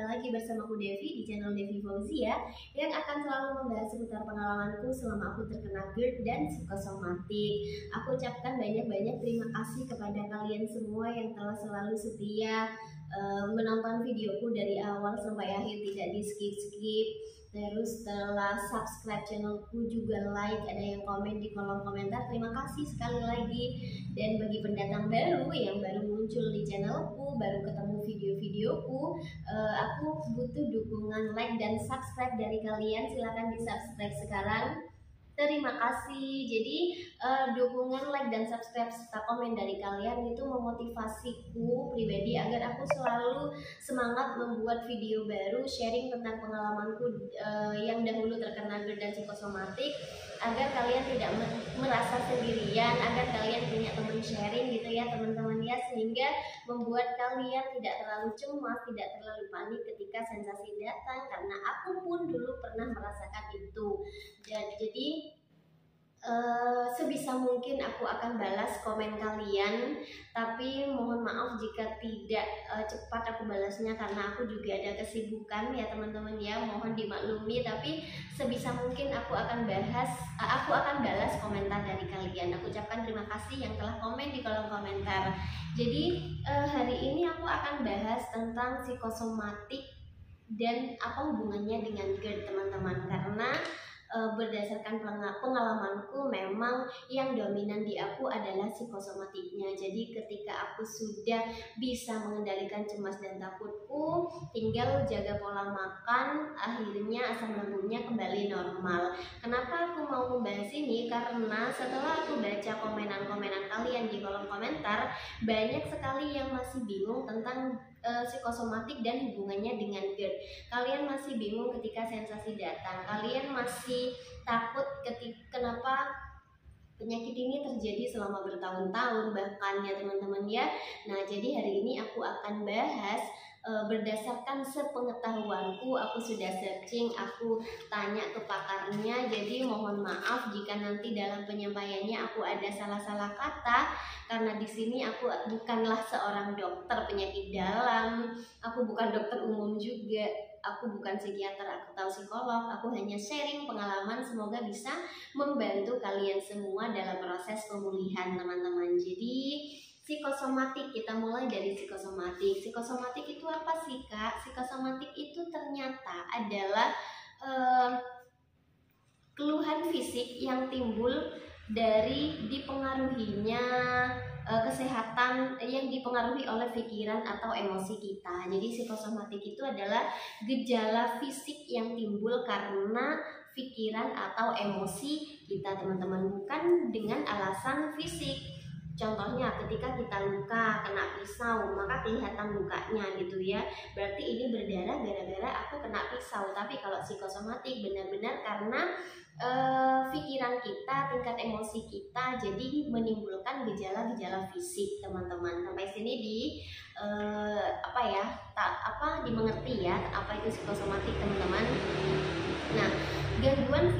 lagi bersama aku Devi di channel Devi Fauzia yang akan selalu membahas seputar pengalamanku selama aku terkena GERD dan psikosomatik. Aku ucapkan banyak-banyak terima kasih kepada kalian semua yang telah selalu setia menonton videoku dari awal sampai akhir, tidak di skip-skip. Terus setelah subscribe channelku juga like, ada yang komen di kolom komentar, terima kasih sekali lagi. Dan bagi pendatang baru yang baru muncul di channelku, baru ketemu video-videoku, aku butuh dukungan like dan subscribe dari kalian. Silahkan di subscribe sekarang. Terima kasih. Jadi dukungan like dan subscribe serta komen dari kalian itu memotivasiku pribadi agar aku selalu semangat membuat video baru, sharing tentang pengalamanku yang dahulu terkena GERD dan psikosomatik, agar kalian tidak merasa sendirian, agar kalian punya teman sharing gitu ya teman-teman ya, sehingga membuat kalian tidak terlalu cemas, tidak terlalu panik ketika sensasi datang, karena aku pun dulu pernah merasakan itu. Jadi sebisa mungkin aku akan balas komen kalian, tapi mohon maaf jika tidak cepat aku balasnya karena aku juga ada kesibukan ya teman-teman ya, mohon dimaklumi. Tapi sebisa mungkin aku akan balas komentar dari kalian. Aku ucapkan terima kasih yang telah komen di kolom komentar. Jadi hari ini aku akan bahas tentang psikosomatik dan apa hubungannya dengan GERD teman-teman, karena berdasarkan pengalamanku memang yang dominan di aku adalah psikosomatiknya. Jadi ketika aku sudah bisa mengendalikan cemas dan takutku, tinggal jaga pola makan, akhirnya asam lambungnya kembali normal. Kenapa aku mau membahas ini? Karena setelah aku baca komenan-komenan kalian di kolom komentar, banyak sekali yang masih bingung tentang psikosomatik dan hubungannya dengan GERD. Kalian masih bingung ketika sensasi datang, kalian masih takut kenapa penyakit ini terjadi selama bertahun-tahun bahkan ya teman-teman ya. Nah, jadi hari ini aku akan bahas berdasarkan sepengetahuanku, aku sudah searching, aku tanya ke pakarnya. Jadi mohon maaf jika nanti dalam penyampaiannya aku ada salah-salah kata, karena di sini aku bukanlah seorang dokter penyakit dalam, aku bukan dokter umum juga, aku bukan psikiater atau psikolog, aku hanya sharing pengalaman, semoga bisa membantu kalian semua dalam proses pemulihan teman-teman. Jadi psikosomatik, kita mulai dari psikosomatik. Psikosomatik itu apa sih Kak? Psikosomatik itu ternyata adalah keluhan fisik yang timbul dari dipengaruhinya kesehatan, yang dipengaruhi oleh pikiran atau emosi kita. Jadi psikosomatik itu adalah gejala fisik yang timbul karena pikiran atau emosi kita teman-teman, bukan dengan alasan fisik. Contohnya ketika kita luka, kena pisau, maka kelihatan lukanya gitu ya, berarti ini berdarah gara-gara aku kena pisau. Tapi kalau psikosomatik benar-benar karena pikiran kita, tingkat emosi kita, jadi menimbulkan gejala-gejala fisik teman-teman. Sampai sini dimengerti ya apa itu psikosomatik teman-teman. Nah, gangguan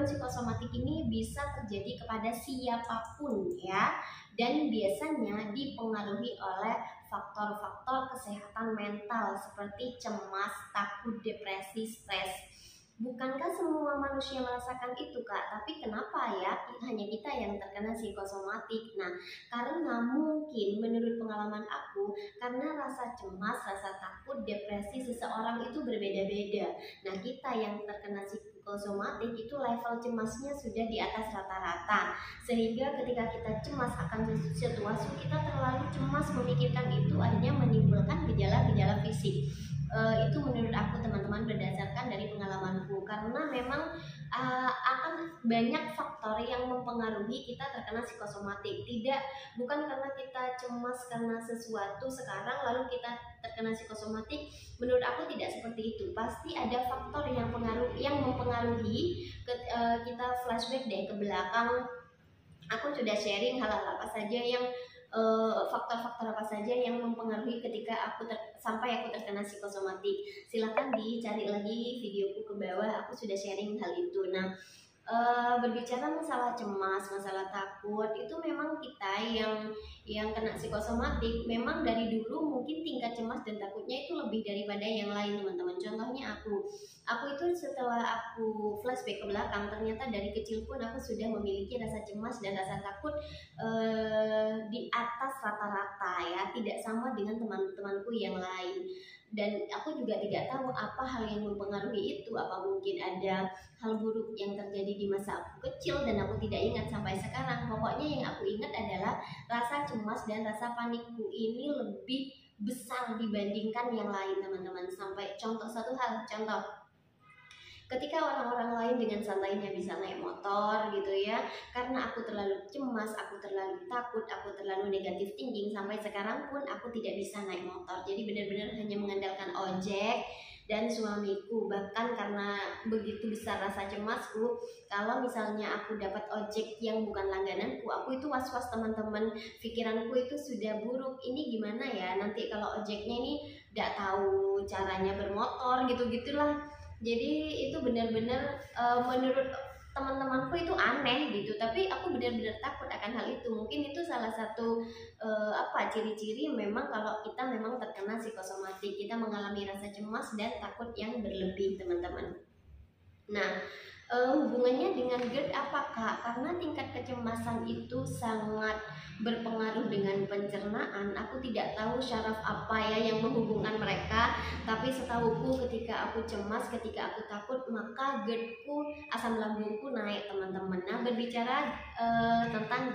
psikosomatik ini bisa terjadi kepada siapapun ya, dan biasanya dipengaruhi oleh faktor-faktor kesehatan mental seperti cemas, takut, depresi, stres. Bukankah semua manusia merasakan itu Kak? Tapi kenapa ya hanya kita yang terkena psikosomatik? Nah, karena mungkin menurut pengalaman aku, karena rasa cemas, rasa takut, depresi seseorang itu berbeda-beda. Nah, kita yang terkena psikosomatik itu level cemasnya sudah di atas rata-rata, sehingga ketika kita cemas akan situasi, kita terlalu cemas memikirkan itu, akhirnya menimbulkan gejala-gejala fisik. Itu menurut aku teman-teman, berdasarkan dari pengalamanku, karena memang akan banyak faktor yang mempengaruhi kita terkena psikosomatik. Bukan karena kita cemas karena sesuatu sekarang lalu kita terkena psikosomatik. Menurut aku tidak seperti itu. Pasti ada faktor yang mempengaruhi. Kita flashback deh ke belakang. Aku sudah sharing hal-hal apa saja yang faktor-faktor apa saja yang mempengaruhi ketika sampai aku terkena psikosomatik. Silahkan dicari lagi videoku ke bawah, aku sudah sharing hal itu. Nah, berbicara masalah cemas, masalah takut, itu memang kita yang kena psikosomatik memang dari dulu mungkin tingkat cemas dan takutnya itu lebih daripada yang lain teman-teman. Contohnya aku itu setelah aku flashback ke belakang, ternyata dari kecil pun aku sudah memiliki rasa cemas dan rasa takut di atas rata-rata ya, tidak sama dengan teman-temanku yang lain. Dan aku juga tidak tahu apa hal yang mempengaruhi itu, apa mungkin ada hal buruk yang terjadi di masa aku kecil dan aku tidak ingat sampai sekarang. Pokoknya yang aku ingat adalah rasa cemas dan rasa panikku ini lebih besar dibandingkan yang lain teman-teman. Sampai contoh satu hal, ketika orang-orang lain dengan santainya bisa naik motor gitu ya, karena aku terlalu cemas, aku terlalu takut, aku terlalu negatif thinking, sampai sekarang pun aku tidak bisa naik motor. Jadi benar-benar hanya mengandalkan ojek dan suamiku. Bahkan karena begitu besar rasa cemasku, kalau misalnya aku dapat ojek yang bukan langgananku, aku itu was-was teman-teman. Pikiranku itu sudah buruk, ini gimana ya nanti kalau ojeknya ini tidak tahu caranya bermotor gitu-gitulah. Jadi itu benar-benar menurut teman-temanku itu aneh gitu, tapi aku benar-benar takut akan hal itu. Mungkin itu salah satu ciri-ciri memang kalau kita memang terkena psikosomatik, kita mengalami rasa cemas dan takut yang berlebih teman-teman. Nah, hubungannya dengan GERD apa Kak? Karena tingkat kecemasan itu sangat berpengaruh dengan pencernaan. Aku tidak tahu syaraf apa ya yang menghubungkan mereka, tapi setahuku ketika aku cemas, ketika aku takut, maka GERD-ku, asam lambungku naik teman-teman. Nah, berbicara tentang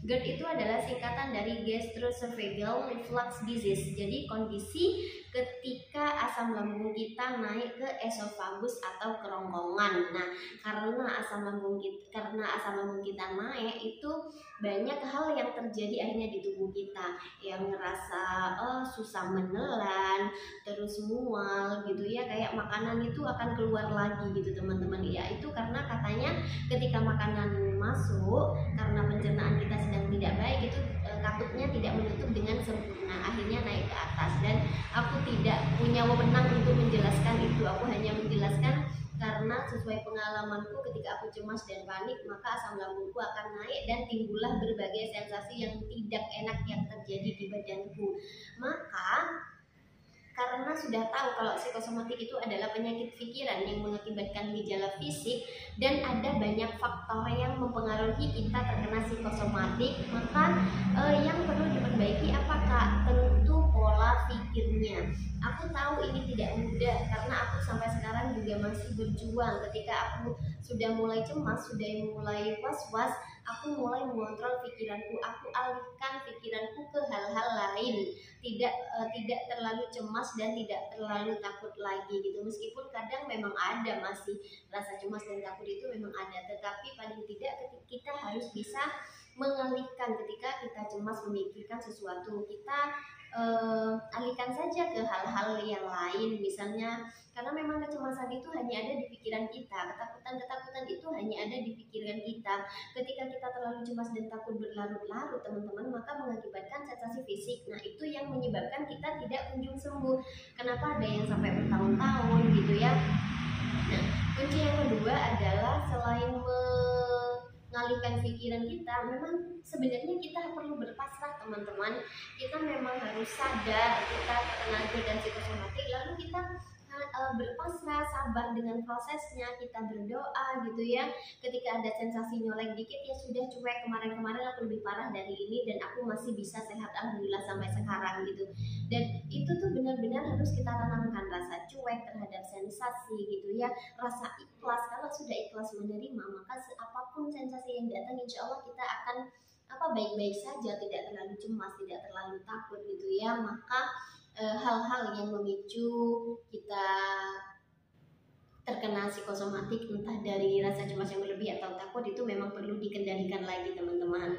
GERD itu adalah singkatan dari gastroesophageal reflux disease. Jadi kondisi ketika asam lambung kita naik ke esofagus atau kerongkongan. Nah, karena asam lambung kita naik, itu banyak hal yang terjadi akhirnya di tubuh kita, yang ngerasa susah menelan, terus mual gitu ya, kayak makanan itu akan keluar lagi gitu teman-teman ya. Itu karena katanya ketika makanan masuk, karena pencernaan kita sedang tidak baik, itu katupnya tidak menutup dengan sempurna, akhirnya naik ke atas. Dan aku tidak punya wewenang untuk menjelaskan itu, aku hanya menjelaskan karena sesuai pengalamanku ketika aku cemas dan panik, maka asam lambungku akan naik dan timbullah berbagai sensasi yang tidak enak yang terjadi di badanku. Maka karena sudah tahu kalau psikosomatik itu adalah penyakit pikiran yang mengakibatkan gejala fisik dan ada banyak faktor yang mempengaruhi kita terkena psikosomatik, maka yang perlu diperbaiki apa Kak? Tentu pola pikirnya. Aku tahu ini tidak mudah karena aku sampai sekarang juga masih berjuang. Ketika aku sudah mulai cemas, sudah mulai was-was, aku mulai mengontrol pikiranku, aku alihkan pikiranku ke hal-hal lain, tidak terlalu cemas dan tidak terlalu takut lagi gitu. Meskipun kadang memang ada masih rasa cemas dan takut itu memang ada, tetapi paling tidak kita harus bisa mengalihkan. Ketika kita cemas memikirkan sesuatu, kita alihkan saja ke hal-hal yang lain misalnya, karena memang kecemasan itu hanya ada di pikiran kita, ketakutan itu hanya ada di pikiran kita. Ketika kita terlalu cemas dan takut berlarut-larut teman-teman, maka mengakibatkan sensasi fisik. Nah, itu yang menyebabkan kita tidak kunjung sembuh. Kenapa ada yang sampai bertahun-tahun gitu ya. Nah, kunci yang kedua adalah selain mengalihkan pikiran kita, memang sebenarnya kita perlu berpasrah teman-teman. Kita memang harus sadar kita terkena GERD dan psikosomatik, lalu kita berpasrah, sabar dengan prosesnya, kita berdoa gitu ya. Ketika ada sensasi nyolek dikit, ya sudah, cuek, kemarin aku lebih parah dari ini dan aku masih bisa sehat alhamdulillah sampai sekarang gitu. Dan itu tuh benar-benar harus kita tanamkan rasa cuek terhadap sensasi gitu ya, rasa ikhlas. Kalau sudah ikhlas menerima, maka apapun sensasi yang datang, insya Allah kita akan baik-baik saja, tidak terlalu cemas, tidak terlalu takut gitu ya. Maka hal-hal yang memicu kita terkena psikosomatik, entah dari rasa cemas yang berlebih atau takut, itu memang perlu dikendalikan lagi teman-teman.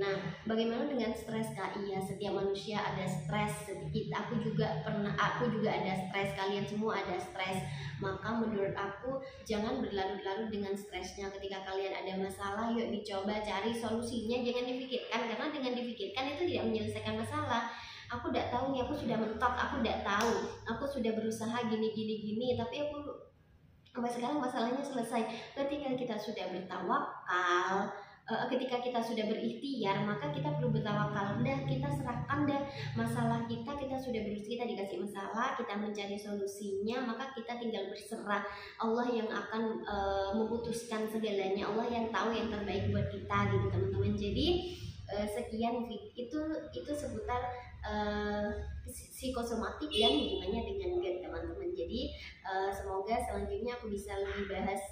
Nah, bagaimana dengan stres Kak? Iya, setiap manusia ada stres sedikit. Aku juga ada stres, kalian semua ada stres. Maka menurut aku jangan berlarut-larut dengan stresnya. Ketika kalian ada masalah, yuk dicoba cari solusinya, jangan dipikirkan, karena dengan dipikirkan itu tidak menyelesaikan masalah. Aku tidak tahu nih, aku sudah mentok, aku tidak tahu, aku sudah berusaha gini, tapi aku sampai sekarang masalahnya selesai. Ketika kita sudah bertawakal, ketika kita sudah berikhtiar, maka kita perlu bertawakal. Dah kita serahkan dah masalah kita sudah berusaha, kita dikasih masalah, kita mencari solusinya, maka kita tinggal berserah. Allah yang akan memutuskan segalanya, Allah yang tahu yang terbaik buat kita gitu teman-teman. Jadi sekian itu seputar psikosomatik dan hubungannya dengan GERD teman-teman. Jadi semoga selanjutnya aku bisa lebih bahas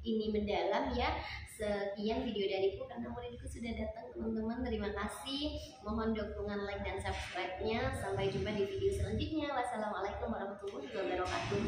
ini mendalam ya. Sekian video dariku karena muridku sudah datang teman-teman. Terima kasih, mohon dukungan like dan subscribe-nya. Sampai jumpa di video selanjutnya. Wassalamualaikum warahmatullahi wabarakatuh.